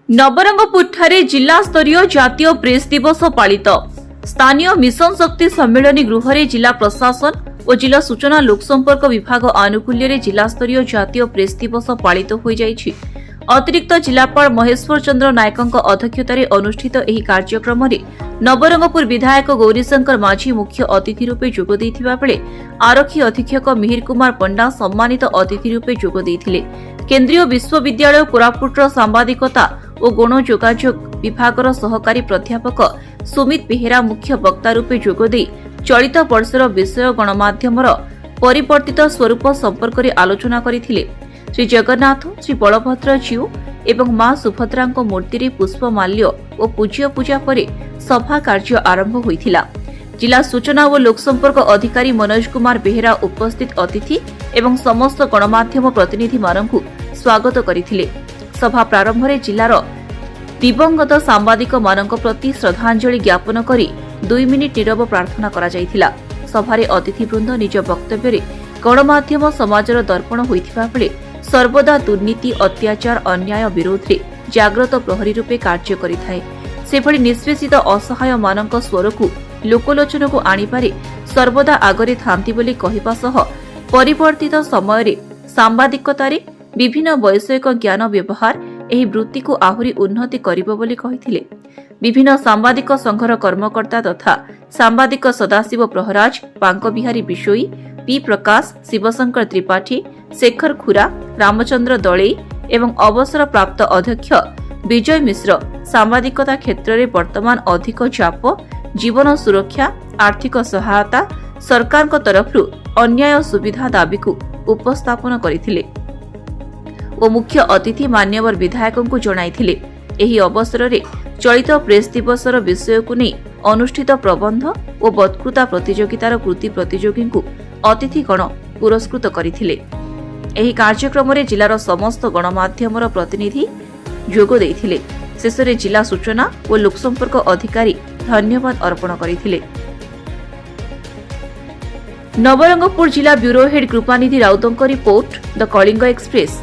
नवरंगपुर जिला स्तरीय जातीय प्रेस दिवस पालित स्थानीय मिशन शक्ति सम्मेलन गृह जिला प्रशासन और जिला सूचना लोकसंपर्क विभाग आनुकूल्य जिला स्तरीय जातीय प्रेस दिवस पालित हो जाइछि। अतिरिक्त जिलापाल महेश्वर चंद्र नायक अध्यक्षतार अनुष्ठित एही कार्यक्रम में नवरंगपुर विधायक गौरीशंकर माझी मुख्य अतिथि रूपे जोग देथिबा बेले आरक्षी अधीक्षक मिहिर कुमार पंडा सम्मानित अतिथि रूपे जोग देथिले। केन्द्रीय विश्वविद्यालय कोरापुटर सांबादिकता और गण जोगाजोग विभागर सहकारी प्राध्यापक सुमित बेहेरा मुख्य वक्ता रूपे जोग दे चलित वर्षर विषय गणमाध्यम परिवर्तित स्वरूप संपर्क में आलोचना करथिले। श्री जगन्नाथ श्री बलभद्र जीव एवं मां सुभद्रा मूर्ति रे पुष्पमाल्य और पूज्य पूजा पर सभा कार्य आरंभ होइथिला। जिला सूचना और लोकसंपर्क अधिकारी मनोज कुमार बेहेरा उपस्थित अतिथि एवं समस्त गणमाध्यम प्रतिनिधि मानकु स्वागत करथिले। सभा प्रारंभ में जिलार दिवंगत सांबादिक मानक प्रति श्रद्धांजलि ज्ञापन करी 2 मिनिट नीरव प्रार्थना करा जायथिला। सभारे अतिथिवृंद निज वक्तव्य गणमाध्यम समाजर दर्पण होइथिबा बेले सर्वदा दुर्नीति अत्याचार अन्याय विरोध में जाग्रत प्रहरी रूपे कार्य करिथाए। सेभଳି निष्पेषित असहाय मानक स्वर को लोकलोचन को आनिपारे सर्वदा आगरे थांती बोली कहिबा सह परिवर्तित समय रे सांबादिकतारे विभिन्न वैषयिक ज्ञान व्यवहार एही वृत्ति को आहुरी उन्नति करिबो बोली कहिथिले। विभिन्न सांबादिक संघर कर्मकर्ता तथा सांबादिक सदाशिव प्रहराज पांक बिहारी बिशोई पी प्रकाश शिवशंकर त्रिपाठी शेखर खुरा रामचंद्र दले एवं अवसर प्राप्त अध्यक्ष विजय मिश्र सांबादिकता क्षेत्र में वर्तमान अधिक चाप जीवन सुरक्षा आर्थिक सहायता सरकार तरफ अन्याय सुविधा दाबी को उपस्थापन करथिले और मुख्य अतिथि मान्यवर विधायक को जणाइथिले। एही अवसर में चलित प्रेस दिवसर विषय को नहीं अनुष्ठित प्रबंध और वक्तृता प्रतियोगितार कृति प्रतियोगी को अतिथिगण पुरस्कृत करथिले। एही कार्यक्रम में जिलार समस्त गणमाध्यम प्रतिनिधि जोग देथिले। शेष में जिला सूचना और लोकसंपर्क अधिकारी धन्यवाद अर्पण करथिले। नवरंगपुर जिला ब्यूरो हेड कृपानिधि राउतଙ୍କ रिपोर्ट द कलिंग एक्सप्रेस।